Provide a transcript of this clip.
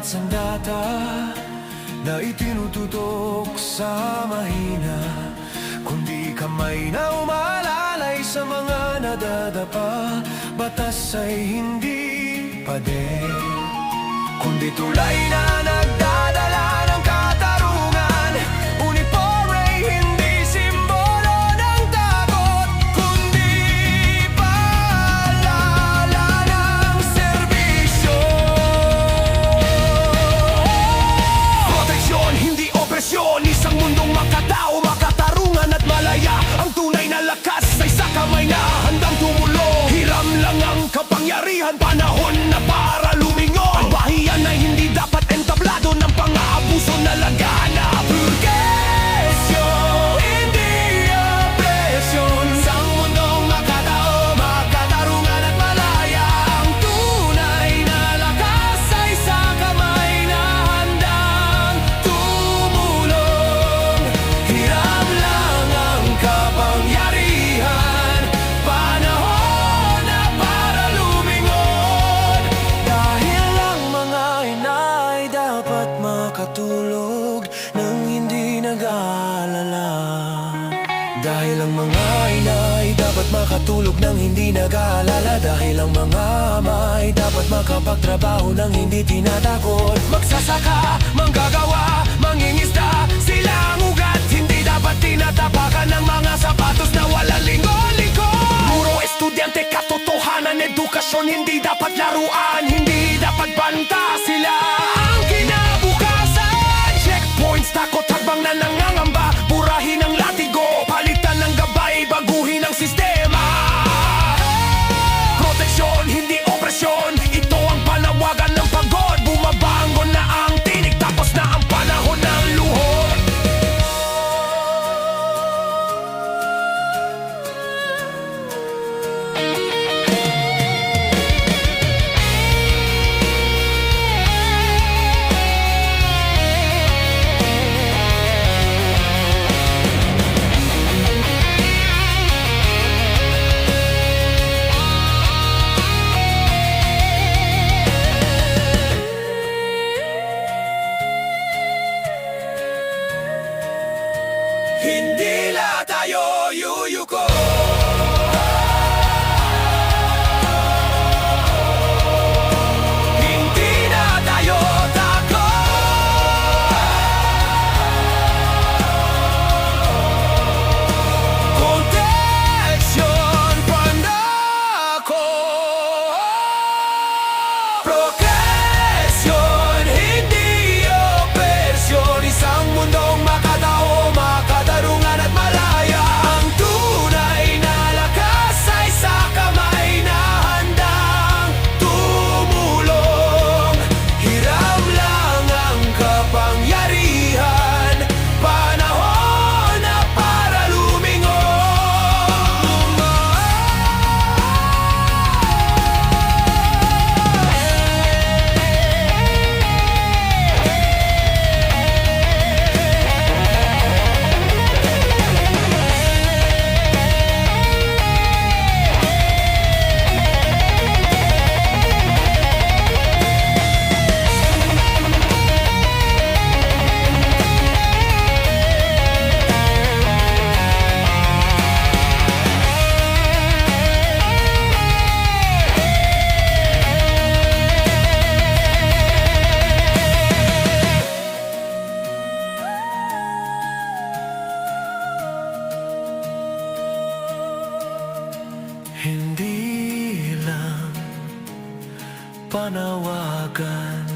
at sandata na itinututok sa mahina, kundi kamay na umalalay sa mga nadadapa. Batas ay hindi pader, kundi tulay na nagdadala ng katarungan. Uniforme hindi simbolo ng takot, kundi paalala ng serbisyo. Proteksyon, hindi opresyon. Isang mundong makatao, makatarungan at malaya. Ang tunay na lakas ay sa kamay na handang tumulong. Hiram lang ang kapangyarihan, panahon na para lumingon. Ang bahiyan ay hindi dapat entablado ng pang-aabuso na laganap. Purgesyo, hindi opresyon. Isang mundong makatao, makatarungan at malaya. Ang tunay na lakas ay sa kamay na handang tumulong. Hiram lang ang kapangyarihan, panahon na para lumingon. Dahil ang mga ina ay dapat makatulog nang hindi nag-aalala. Dahil ang mga ina ay dapat makatulog nang hindi nag-aalala. Dahil ang mga ama ay dapat makapagtrabaho nang hindi tinatakot. Magsasaka, manggagawa, mangingisda, sila ang ugat. Hindi dapat tinatapakan ng mga sapatos na walang linggo-lingkod. Puro estudyante, katotohanan, edukasyon, hindi dapat laruan, hindi dapat banta. Sila ang kinabukasan. Checkpoints, takot, hakbang na nangangamba. Burahin ang latigo, palitan ng gabay, baguhin ang sistema. Proteksyon, hindi opresyon. Ito ang panawagan ng pagod. Bumabangon na ang tinig, tapos na ang panahon ng luhod. Hindi lahat tayo yuyuko. Hindi na tayo takot. Proteksyon, pandako. Progresyon, hindi opresyon. Isang mundong makatao, makatarungan at malaya. Ang tunay na lakas ay sa kamay na handang tumulong. Hiram lang ang kapangyarihan, panahon na para lumingon. Hindi lang panawagan